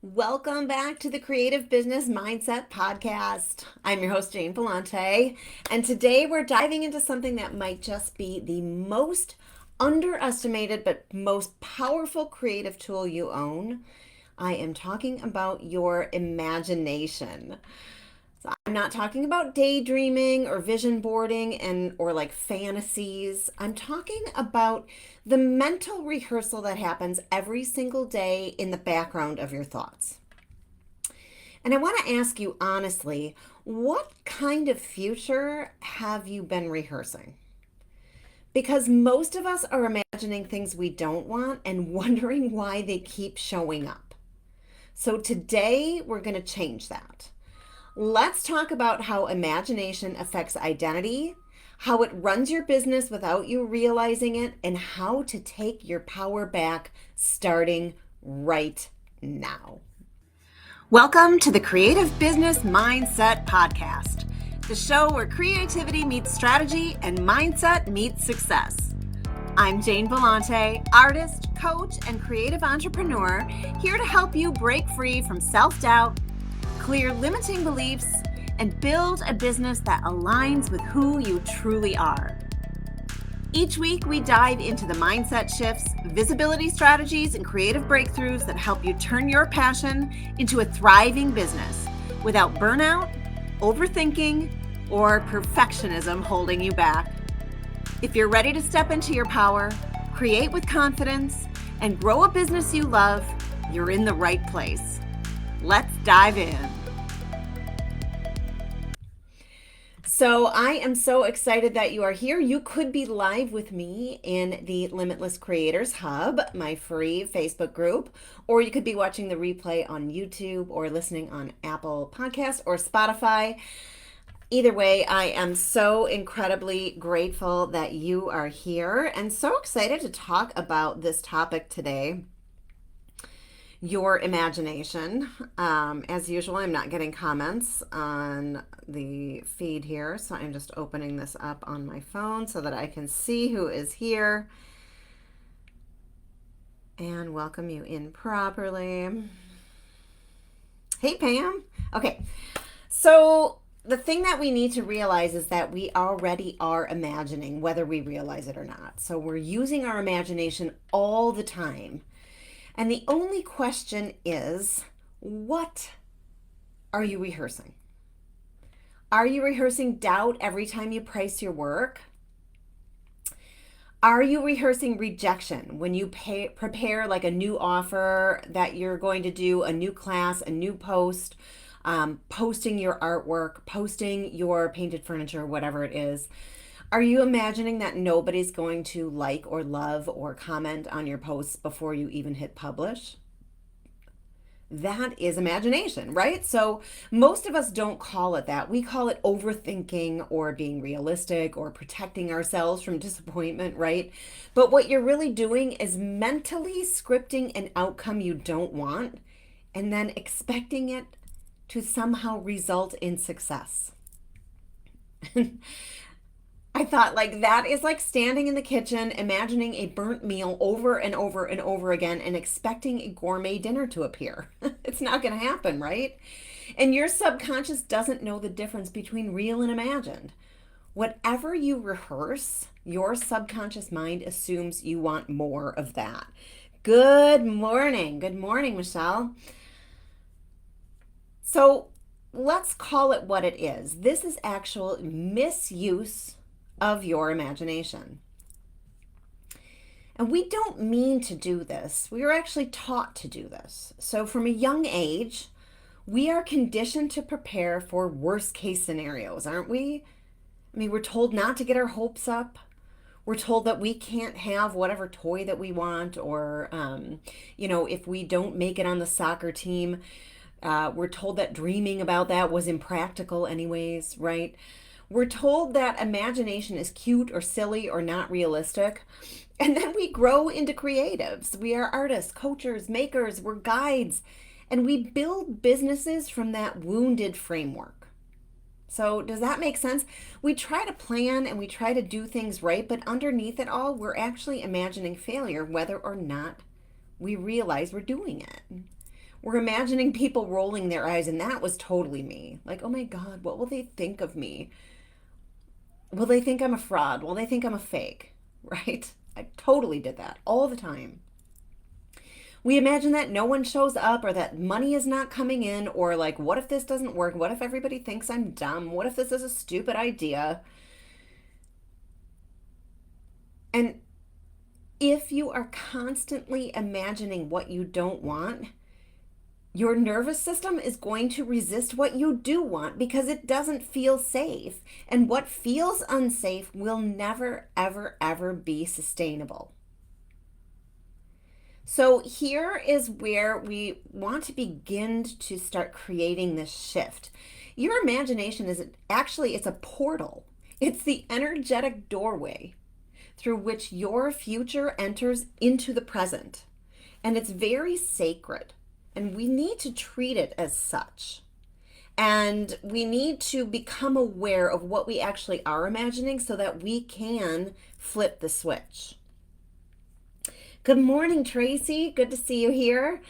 Welcome back to the Creative Business Mindset Podcast. I'm your host, Jane Bellante, and today we're diving into something that might just be the most underestimated but most powerful creative tool you own. I am talking about your imagination. So I'm not talking about daydreaming or vision boarding or like fantasies. I'm talking about the mental rehearsal that happens every single day in the background of your thoughts. And I want to ask you honestly, what kind of future have you been rehearsing? Because most of us are imagining things we don't want and wondering why they keep showing up. So today we're going to change that. Let's talk about how imagination affects identity, how it runs your business without you realizing it, and how to take your power back starting right now. Welcome to the Creative Business Mindset Podcast, the show where creativity meets strategy and mindset meets success. I'm Jane Bellante, artist, coach, and creative entrepreneur, here to help you break free from self-doubt, clear limiting beliefs, and build a business that aligns with who you truly are. Each week, we dive into the mindset shifts, visibility strategies, and creative breakthroughs that help you turn your passion into a thriving business without burnout, overthinking, or perfectionism holding you back. If you're ready to step into your power, create with confidence, and grow a business you love, you're in the right place. Let's dive in. So I am so excited that you are here. You could be live with me in the Limitless Creators Hub, my free Facebook group, or you could be watching the replay on YouTube or listening on Apple Podcasts or Spotify. Either way, I am so incredibly grateful that you are here and so excited to talk about this topic today. Your imagination. As usual, I'm not getting comments on the feed here, so I'm just opening this up on my phone so that I can see who is here and welcome you in properly. Hey, Pam. Okay, so the thing that we need to realize is that we already are imagining, whether we realize it or not. So we're using our imagination all the time. And the only question is, what are you rehearsing? Are you rehearsing doubt every time you price your work? Are you rehearsing rejection when you prepare like a new offer that you're going to do, a new class, a new post, posting your artwork, posting your painted furniture, whatever it is? Are you imagining that nobody's going to like or love or comment on your posts before you even hit publish? That is imagination, right? So most of us don't call it that. We call it overthinking or being realistic or protecting ourselves from disappointment, right? But what you're really doing is mentally scripting an outcome you don't want and then expecting it to somehow result in success. I thought, like, that is like standing in the kitchen, imagining a burnt meal over and over and over again and expecting a gourmet dinner to appear. It's not going to happen, right? And your subconscious doesn't know the difference between real and imagined. Whatever you rehearse, your subconscious mind assumes you want more of that. Good morning. Good morning, Michelle. So let's call it what it is. This is actual misuse of your imagination. And we don't mean to do this. We are actually taught to do this. So from a young age, we are conditioned to prepare for worst case scenarios, aren't we? I mean, we're told not to get our hopes up. We're told that we can't have whatever toy that we want, or, if we don't make it on the soccer team, we're told that dreaming about that was impractical anyways, right? We're told that imagination is cute or silly or not realistic. And then we grow into creatives. We are artists, coaches, makers, we're guides. And we build businesses from that wounded framework. So does that make sense? We try to plan and we try to do things right, but underneath it all, we're actually imagining failure, whether or not we realize we're doing it. We're imagining people rolling their eyes, and that was totally me. Like, oh my God, what will they think of me? Will they think I'm a fraud? Will they think I'm a fake? Right? I totally did that all the time. We imagine that no one shows up or that money is not coming in, or like, what if this doesn't work? What if everybody thinks I'm dumb? What if this is a stupid idea? And if you are constantly imagining what you don't want, your nervous system is going to resist what you do want because it doesn't feel safe. And what feels unsafe will never, ever, ever be sustainable. So here is where we want to begin to start creating this shift. Your imagination is actually, it's a portal. It's the energetic doorway through which your future enters into the present. And it's very sacred. And we need to treat it as such. And we need to become aware of what we actually are imagining so that we can flip the switch. Good morning, Tracy. Good to see you here.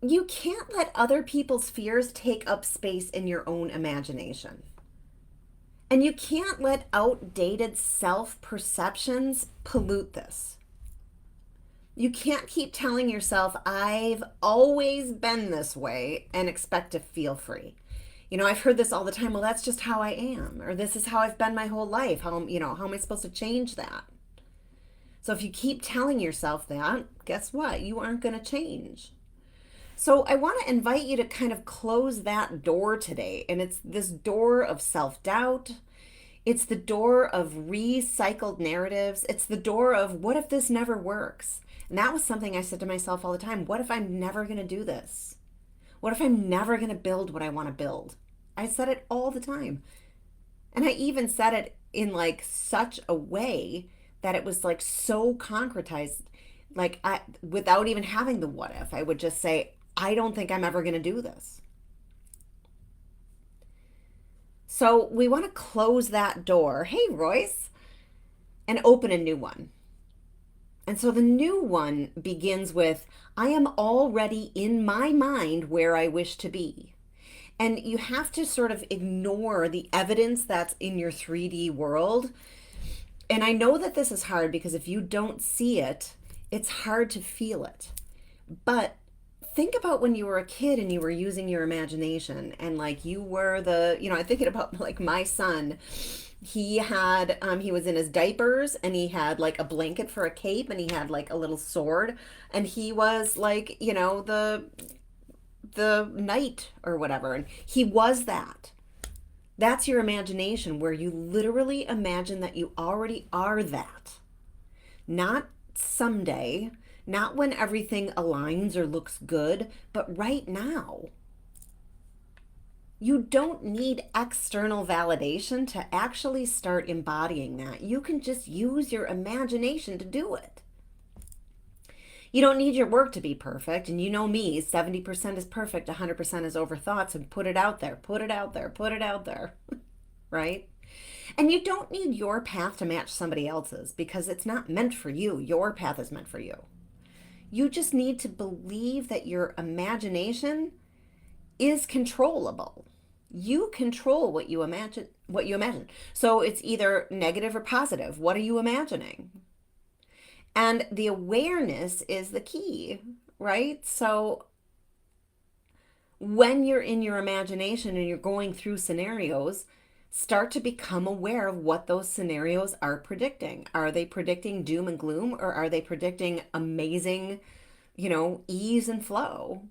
You can't let other people's fears take up space in your own imagination. And you can't let outdated self-perceptions pollute this. You can't keep telling yourself, I've always been this way, and expect to feel free. You know, I've heard this all the time. Well, that's just how I am. Or this is how I've been my whole life. How am I supposed to change that? So if you keep telling yourself that, guess what? You aren't going to change. So I want to invite you to kind of close that door today. And it's this door of self-doubt. It's the door of recycled narratives. It's the door of, what if this never works? And that was something I said to myself all the time. What if I'm never going to do this? What if I'm never going to build what I want to build? I said it all the time. And I even said it in like such a way that it was like so concretized, like without even having the what if, I would just say, I don't think I'm ever going to do this. So we want to close that door. Hey, Royce, and open a new one. And so the new one begins with, I am already in my mind where I wish to be. And you have to sort of ignore the evidence that's in your 3D world. And I know that this is hard because if you don't see it, it's hard to feel it. But think about when you were a kid and you were using your imagination and like you were I'm thinking about like my son. He was in his diapers and he had like a blanket for a cape and he had like a little sword and he was like, the knight or whatever. And he was that. That's your imagination, where you literally imagine that you already are that. Not someday, not when everything aligns or looks good, but right now. You don't need external validation to actually start embodying that. You can just use your imagination to do it. You don't need your work to be perfect. And you know me, 70% is perfect, 100% is overthoughts, and put it out there, put it out there, put it out there, right? And you don't need your path to match somebody else's because it's not meant for you. Your path is meant for you. You just need to believe that your imagination is controllable. You control what you imagine, So it's either negative or positive. What are you imagining? And the awareness is the key, right? So when you're in your imagination and you're going through scenarios, start to become aware of what those scenarios are predicting. Are they predicting doom and gloom, or are they predicting amazing, ease and flow?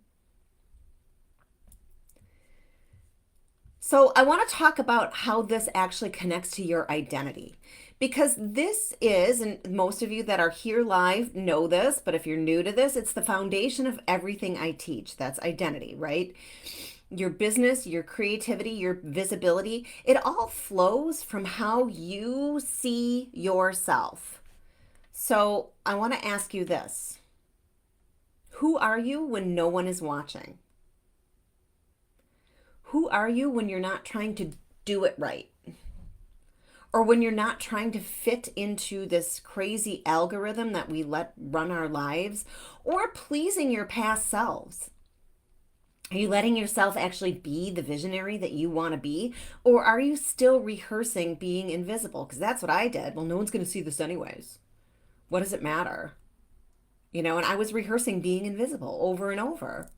So I want to talk about how this actually connects to your identity. Because this is, and most of you that are here live know this, but if you're new to this, it's the foundation of everything I teach. That's identity, right? Your business, your creativity, your visibility, it all flows from how you see yourself. So I want to ask you this. Who are you when no one is watching? Who are you when you're not trying to do it right? or when you're not trying to fit into this crazy algorithm that we let run our lives, or pleasing your past selves. Are you letting yourself actually be the visionary that you want to be? Or are you still rehearsing being invisible? Because that's what I did. Well, no one's going to see this anyways. What does it matter? And I was rehearsing being invisible over and over.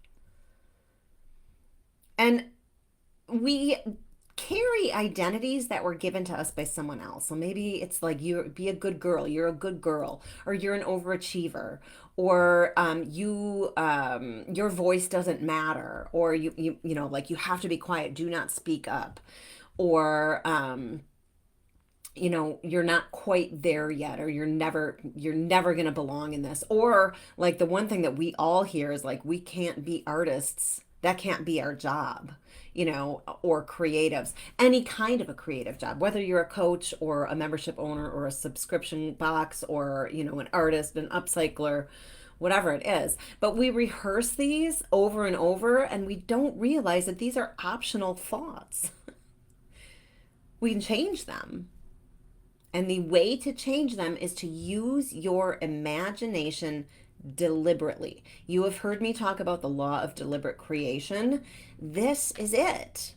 And we carry identities that were given to us by someone else. So maybe it's like you be a good girl, you're a good girl, or you're an overachiever, or your voice doesn't matter, or like you have to be quiet, do not speak up, or you're not quite there yet, or you're never going to belong in this. Or like the one thing that we all hear is like, we can't be artists. That can't be our job, or creatives, any kind of a creative job, whether you're a coach or a membership owner or a subscription box or, an artist, an upcycler, whatever it is. But we rehearse these over and over, and we don't realize that these are optional thoughts. We can change them. And the way to change them is to use your imagination deliberately. You have heard me talk about the law of deliberate creation. This is it.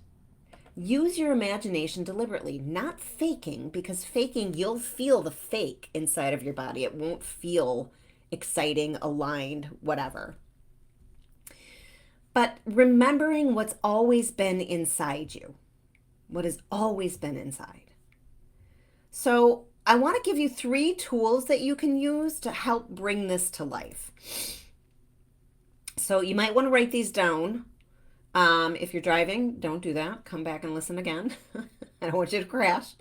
Use your imagination deliberately, not faking, because faking, you'll feel the fake inside of your body. It won't feel exciting, aligned, whatever. But remembering what's always been inside you, what has always been inside. So I want to give you 3 tools that you can use to help bring this to life. So you might want to write these down. If you're driving, don't do that. Come back and listen again. I don't want you to crash.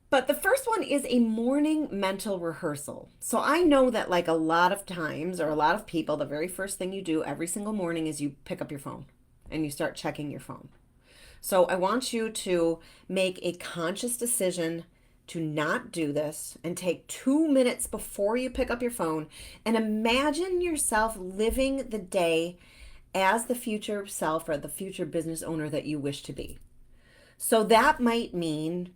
But the first one is a morning mental rehearsal. So I know that like a lot of times, or a lot of people, the very first thing you do every single morning is you pick up your phone and you start checking your phone. So I want you to make a conscious decision to not do this, and take 2 minutes before you pick up your phone and imagine yourself living the day as the future self or the future business owner that you wish to be. So that might mean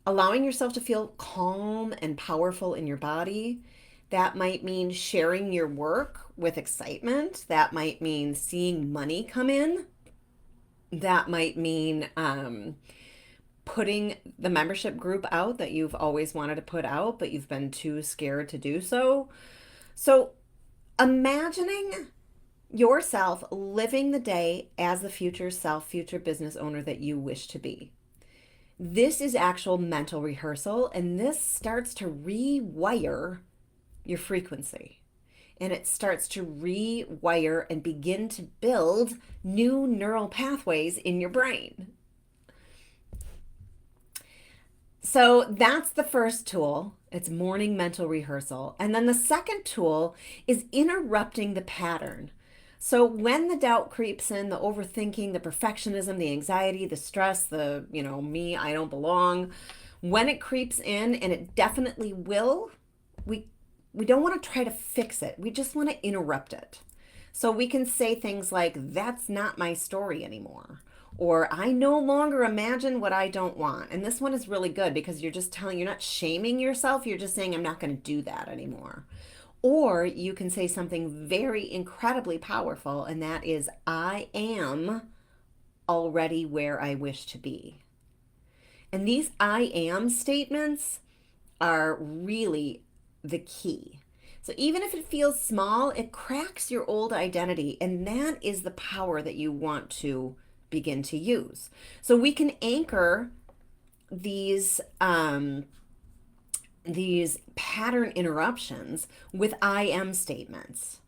allowing yourself to feel calm and powerful in your body. That might mean sharing your work with excitement. That might mean seeing money come in. That might mean putting the membership group out that you've always wanted to put out, but you've been too scared to do so. So imagining yourself living the day as the future self, future business owner that you wish to be. This is actual mental rehearsal, and this starts to rewire your frequency. And it starts to rewire and begin to build new neural pathways in your brain. So that's the first tool. It's morning mental rehearsal. And then the second tool is interrupting the pattern. So when the doubt creeps in, the overthinking, the perfectionism, the anxiety, the stress, the, me, I don't belong, when it creeps in, and it definitely will, we don't want to try to fix it. We just want to interrupt it. So we can say things like, that's not my story anymore. Or I no longer imagine what I don't want. And this one is really good because you're not shaming yourself. You're just saying, I'm not going to do that anymore. Or you can say something very incredibly powerful, and that is, I am already where I wish to be. And these I am statements are really the key. So even if it feels small, it cracks your old identity, and that is the power that you want to begin to use. So we can anchor these pattern interruptions with I am statements.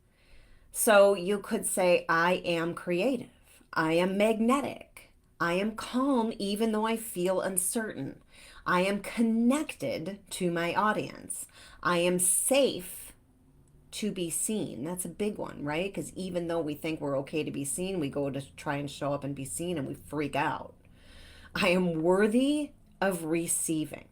So you could say, I am creative. I am magnetic. I am calm even though I feel uncertain. I am connected to my audience. I am safe to be seen. That's a big one, right? Because even though we think we're okay to be seen, we go to try and show up and be seen and we freak out. I am worthy of receiving.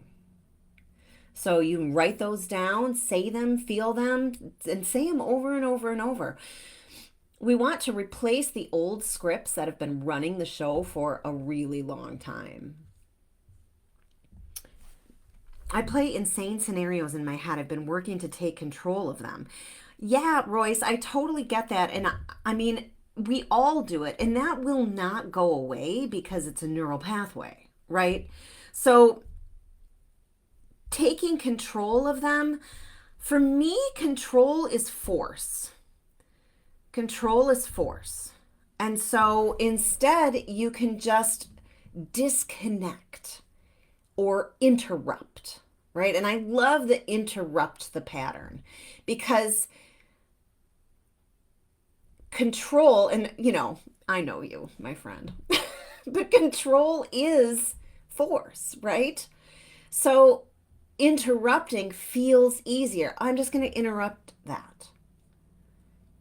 So you write those down, say them, feel them, and say them over and over and over. We want to replace the old scripts that have been running the show for a really long time. I play insane scenarios in my head. I've been working to take control of them. Yeah, Royce, I totally get that. And I mean, we all do it, and that will not go away because it's a neural pathway, right? So, taking control of them, for me, control is force. Control is force. And so instead, you can just disconnect or interrupt, right? And I love the interrupt the pattern because control, and I know you, my friend, but control is force, right? So interrupting feels easier. I'm just going to interrupt that.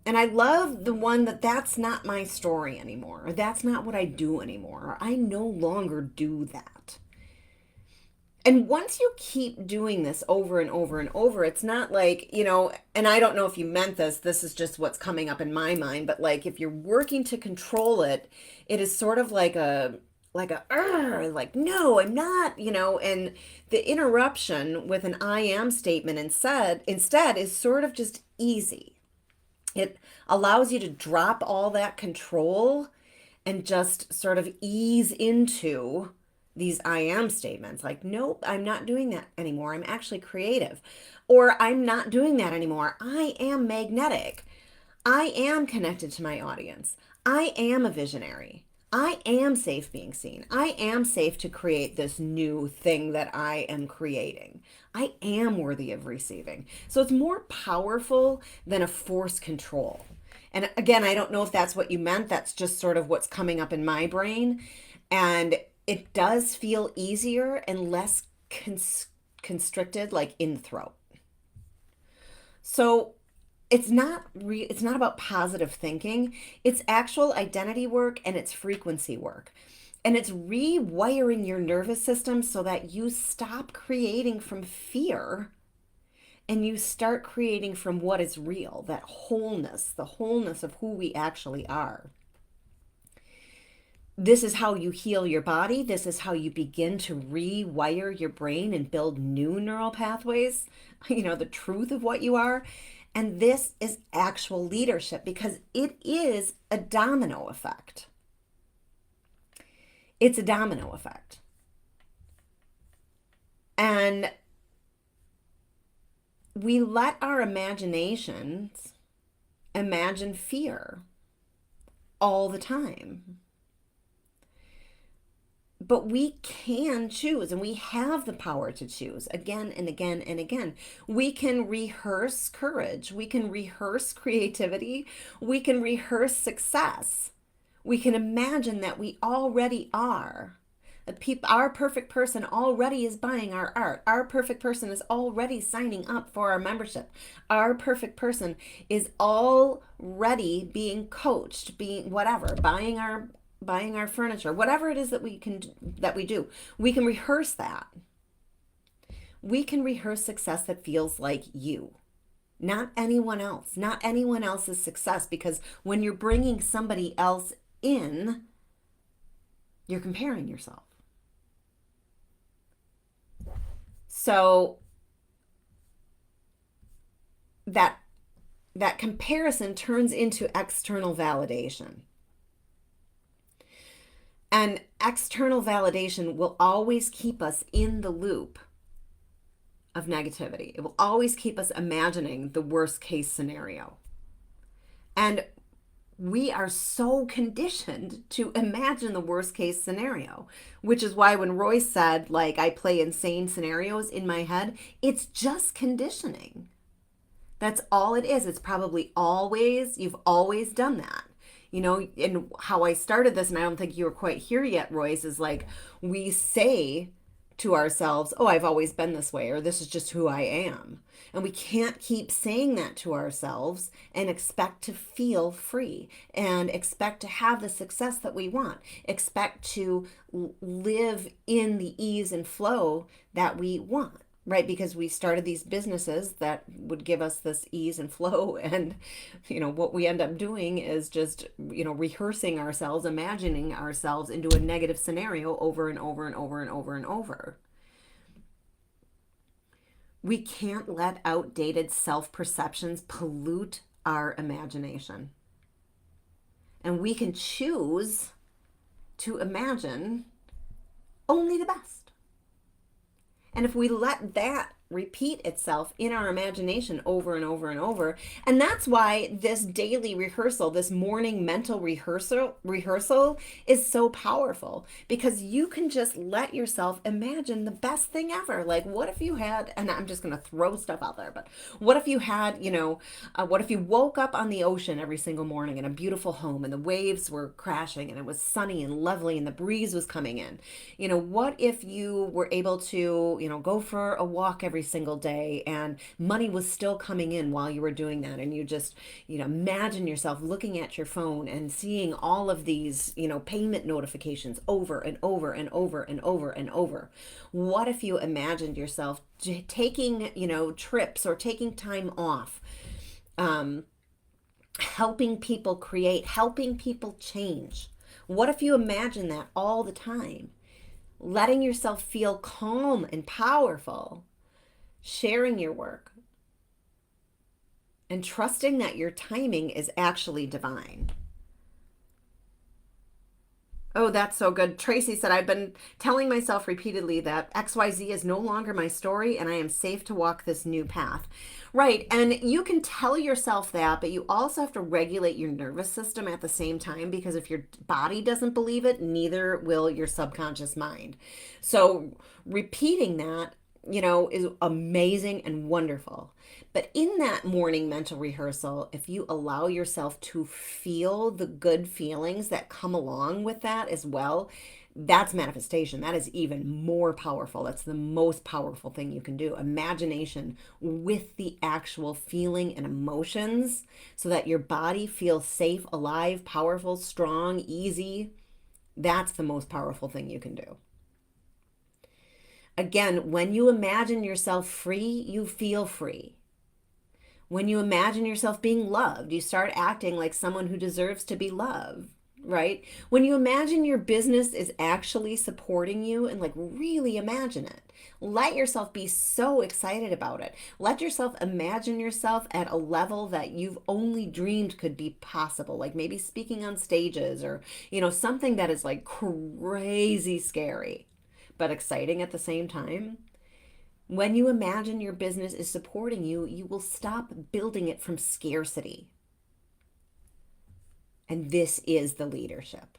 And I love the one that's not my story anymore, or that's not what I do anymore, or I no longer do that. And once you keep doing this over and over and over, it's not like, and I don't know if you meant this is just what's coming up in my mind, but like if you're working to control it, it is sort of like no, I'm not, and the interruption with an I am statement instead is sort of just easy. It allows you to drop all that control and just sort of ease into these I am statements like, nope, I'm not doing that anymore. I'm actually creative. Or I'm not doing that anymore. I am magnetic. I am connected to my audience. I am a visionary. I am safe being seen. I am safe to create this new thing that I am creating. I am worthy of receiving. So it's more powerful than a force control. And again, I don't know if that's what you meant. That's just sort of what's coming up in my brain. And it does feel easier and less constricted, like in the throat. So it's not about positive thinking. It's actual identity work and it's frequency work. And it's rewiring your nervous system so that you stop creating from fear and you start creating from what is real, that wholeness, the wholeness of who we actually are. This is how you heal your body. This is how you begin to rewire your brain and build new neural pathways, the truth of what you are. And this is actual leadership because it is a domino effect. It's a domino effect. And we let our imaginations imagine fear all the time. But we can choose, and we have the power to choose again and again and again. We can rehearse courage. We can rehearse creativity. We can rehearse success. We can imagine that we already are. Our perfect person already is buying our art. Our perfect person is already signing up for our membership. Our perfect person is already being coached, being whatever, buying our furniture, whatever it is that we do. We can rehearse that. We can rehearse success that feels like you, not anyone else, not anyone else's success, because when you're bringing somebody else in, you're comparing yourself. So that comparison turns into external validation. And external validation will always keep us in the loop of negativity. It will always keep us imagining the worst case scenario. And we are so conditioned to imagine the worst case scenario, which is why when Royce said, like, I play insane scenarios in my head, it's just conditioning. That's all it is. It's probably you've always done that. And how I started this, and I don't think you were quite here yet, Royce, is like we say to ourselves, oh, I've always been this way, or this is just who I am. And we can't keep saying that to ourselves and expect to feel free and expect to have the success that we want, expect to live in the ease and flow that we want. Right, because we started these businesses that would give us this ease and flow, and what we end up doing is just rehearsing ourselves, imagining ourselves into a negative scenario over and over and over and over and over. We can't let outdated self-perceptions pollute our imagination. And we can choose to imagine only the best. And if we let that repeat itself in our imagination over and over and over, and that's why this daily rehearsal, this morning mental rehearsal is so powerful, because you can just let yourself imagine the best thing ever. Like, what if you had, and I'm just going to throw stuff out there, but what if you had, what if you woke up on the ocean every single morning in a beautiful home, and the waves were crashing and it was sunny and lovely and the breeze was coming in? What if you were able to, go for a walk every single day and money was still coming in while you were doing that, and you just, imagine yourself looking at your phone and seeing all of these, payment notifications over and over and over and over and over? What if you imagined yourself taking, trips or taking time off, helping people create, helping people change? What if you imagine that all the time? Letting yourself feel calm and powerful, sharing your work, and trusting that your timing is actually divine. Oh, that's so good. Tracy said, I've been telling myself repeatedly that XYZ is no longer my story and I am safe to walk this new path. Right. And you can tell yourself that, but you also have to regulate your nervous system at the same time, because if your body doesn't believe it, neither will your subconscious mind. So repeating that, is amazing and wonderful. But in that morning mental rehearsal, if you allow yourself to feel the good feelings that come along with that as well, that's manifestation. That is even more powerful. That's the most powerful thing you can do. Imagination with the actual feeling and emotions, so that your body feels safe, alive, powerful, strong, easy. That's the most powerful thing you can do. Again, when you imagine yourself free, you feel free. When you imagine yourself being loved, you start acting like someone who deserves to be loved, right? When you imagine your business is actually supporting you, and like really imagine it, let yourself be so excited about it. Let yourself imagine yourself at a level that you've only dreamed could be possible, like maybe speaking on stages, or, something that is like crazy scary, but exciting at the same time. When you imagine your business is supporting you, you will stop building it from scarcity. And this is the leadership.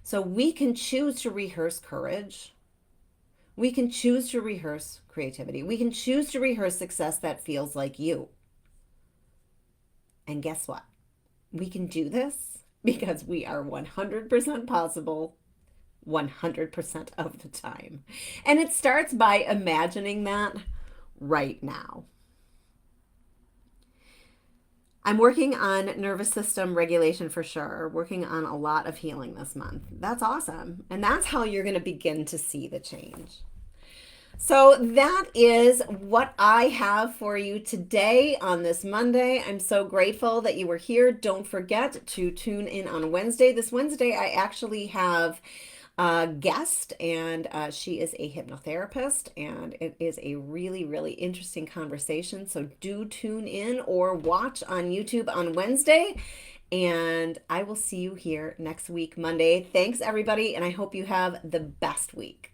So we can choose to rehearse courage. We can choose to rehearse creativity. We can choose to rehearse success that feels like you. And guess what? We can do this because we are 100% possible 100% of the time. And it starts by imagining that right now. I'm working on nervous system regulation for sure, working on a lot of healing this month. That's awesome. And that's how you're going to begin to see the change. So that is what I have for you today on this Monday. I'm so grateful that you were here. Don't forget to tune in on Wednesday. This Wednesday, I actually have guest, and she is a hypnotherapist, and it is a really, really interesting conversation. So do tune in or watch on YouTube on Wednesday, and I will see you here next week, Monday. Thanks, everybody, and I hope you have the best week.